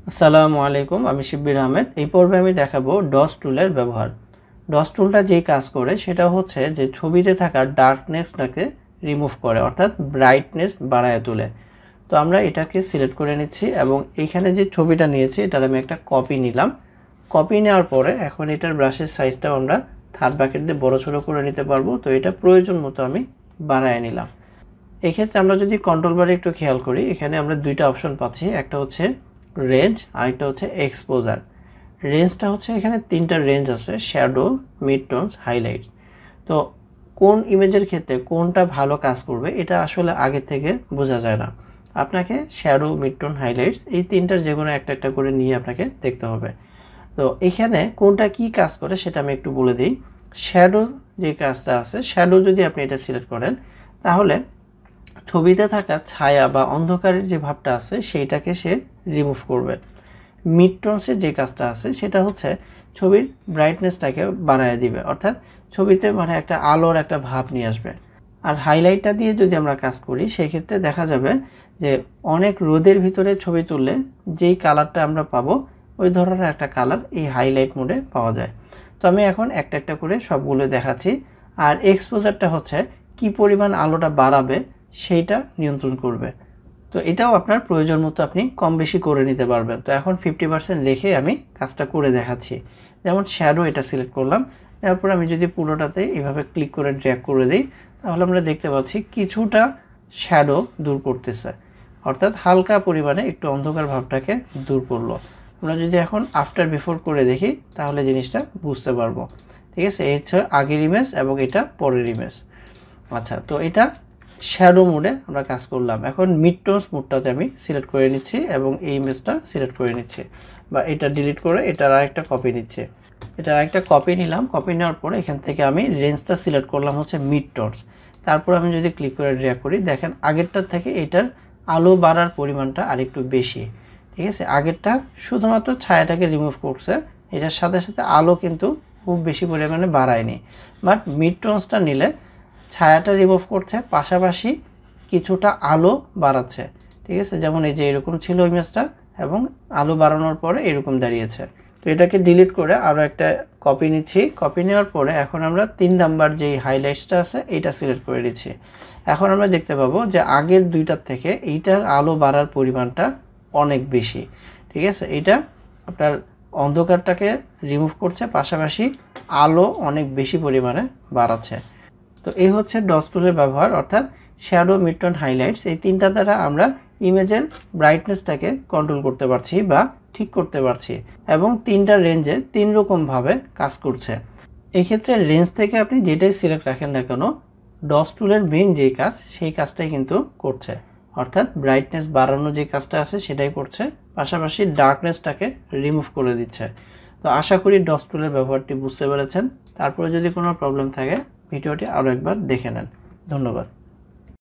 আসসালামু আলাইকুম, আমি শিব্বির আহমেদ। এই পর্বে আমি দেখাবো ডস টুলের ব্যবহার। ডস টুলটা যেই কাজ করে সেটা হচ্ছে যে ছবিতে থাকা ডার্কনেসটাকে রিমুভ করে, অর্থাৎ ব্রাইটনেস বাড়ায় তোলে। তো আমরা এটাকে সিলেক্ট করে নিচ্ছি এবং এইখানে যে ছবিটা নিয়েছি এটার আমি একটা কপি নিলাম। কপি নেওয়ার পরে এখন এটার ব্রাশের সাইজটাও আমরা থার্ড বাকেট দিয়ে বড় ছোটো করে নিতে পারবো। তো এটা প্রয়োজন মতো আমি বাড়ায় নিলাম। এক্ষেত্রে আমরা যদি কন্ট্রোল বারে একটু খেয়াল করি, এখানে আমরা দুইটা অপশন পাচ্ছি, একটা হচ্ছে রেঞ্জ আর একটা হচ্ছে এক্সপোজার। রেঞ্জটা হচ্ছে এখানে তিনটা রেঞ্জ আছে, শ্যাডো, মিড টোনস, হাইলাইটস। তো কোন ইমেজের ক্ষেত্রে কোনটা ভালো কাজ করবে এটা আসলে আগে থেকে বোঝা যায় না। আপনাকে শ্যাডো, মিড টোন, হাইলাইটস এই তিনটার যে কোনো একটা একটা করে নিয়ে আপনাকে দেখতে হবে। তো এখানে কোনটা কি কাজ করে সেটা আমি একটু বলে দিই। শ্যাডো যে কাজটা আছে, শ্যাডো যদি আপনি এটা সিলেক্ট করেন তাহলে ছবিতে থাকা ছায়া বা অন্ধকারের যে ভাবটা আছে সেইটাকে সে রিমুভ করবে। মিড টোনসের যে কাজটা আছে সেটা হচ্ছে ছবির ব্রাইটনেসটাকে বাড়ায় দিবে, অর্থাৎ ছবিতে মানে একটা আলোর একটা ভাব নিয়ে আসবে। আর হাইলাইটটা দিয়ে যদি আমরা কাজ করি সেই ক্ষেত্রে দেখা যাবে যে অনেক রোদের ভিতরে ছবি তুললে যেই কালারটা আমরা পাবো ওই ধরনের একটা কালার এই হাইলাইট মোডে পাওয়া যায়। তো আমি এখন একটা একটা করে সবগুলো দেখাচ্ছি। আর এক্সপোজারটা হচ্ছে কি পরিমাণ আলোটা বাড়াবে সেইটা নিয়ন্ত্রণ করবে। তো এটাও আপনার প্রয়োজন মতো আপনি কম বেশি করে নিতে পারবেন। তো এখন 50% রেখে আমি কাজটা করে দেখাচ্ছি। যেমন শ্যাডো এটা সিলেক্ট করলাম, তারপর আমি যদি পুরোটাতে এভাবে ক্লিক করে ড্র্যাগ করে দিই তাহলে আমরা দেখতে পাচ্ছি কিছুটা শ্যাডো দূর করতেছে, অর্থাৎ হালকা পরিমাণে একটু অন্ধকার ভাবটাকে দূর করলো। আমরা যদি এখন আফটার বিফোর করে দেখি তাহলে জিনিসটা বুঝতে পারবো। ঠিক আছে, এই হচ্ছে আগের ইমেজ এবং এটা পরের ইমেজ। আচ্ছা, তো এটা শ্যাডো মোডে আমরা কাজ করলাম। এখন মিড টোনস মোডটাতে আমি সিলেক্ট করে নিচ্ছি এবং এই ইমেজটা সিলেক্ট করে নিচ্ছি, বা এটা ডিলিট করে এটার আরেকটা কপি নিচ্ছে। এটার আরেকটা কপি নিলাম। কপি নেওয়ার পরে এখান থেকে আমি রেঞ্জটা সিলেক্ট করলাম হচ্ছে মিড টোনস। তারপর আমি যদি ক্লিক করে ড্র্যাগ করি দেখেন আগেরটার থেকে এটার আলো বাড়ার পরিমাণটা আরেকটু বেশি। ঠিক আছে, আগেরটা শুধুমাত্র ছায়াটাকে রিমুভ করছে, এটার সাথে সাথে আলো কিন্তু খুব বেশি পরিমাণে বাড়ায়নি। বাট মিড টোনসটা নিলে ছায়াটা রিমুভ করছে, পাশাপাশি কিছুটা আলো বাড়াচ্ছে। ঠিক আছে, যেমন এই যে এরকম ছিল ইমেজটা এবং আলো বাড়ানোর পরে এরকম দাঁড়িয়েছে। তো এটাকে ডিলিট করে আরও একটা কপি নিচ্ছি। কপি নেওয়ার পরে এখন আমরা 3 নাম্বার যেই হাইলাইটসটা আছে এইটা সিলেক্ট করে দিচ্ছি। এখন আমরা দেখতে পাবো যে আগের দুইটার থেকে এইটার আলো বাড়ার পরিমাণটা অনেক বেশি। ঠিক আছে, এটা আপনার অন্ধকারটাকে রিমুভ করছে, পাশাপাশি আলো অনেক বেশি পরিমাণে বাড়াচ্ছে। তো এই হচ্ছে ডস টুলের ব্যবহার, অর্থাৎ শ্যাডো, মিড টোন, হাইলাইটস এই তিনটা দ্বারা আমরা ইমেজের ব্রাইটনেসটাকে কন্ট্রোল করতে পারছি বা ঠিক করতে পারছি, এবং তিনটা রেঞ্জে 3 রকমভাবে কাজ করছে। এই ক্ষেত্রে রেঞ্জ থেকে আপনি যেটাই সিলেক্ট রাখেন না কেন, ডস টুলের মেইন যেই কাজ সেই কাজটাই কিন্তু করছে, অর্থাৎ ব্রাইটনেস বাড়ানো যে কাজটা আছে সেটাই করছে, পাশাপাশি ডার্কনেসটাকে রিমুভ করে দিচ্ছে। তো আশা করি ডস টুলের ব্যবহারটি বুঝতে পেরেছেন। তারপরে যদি কোনো প্রবলেম থাকে ভিডিওটি আরও একবার দেখে নেন। ধন্যবাদ।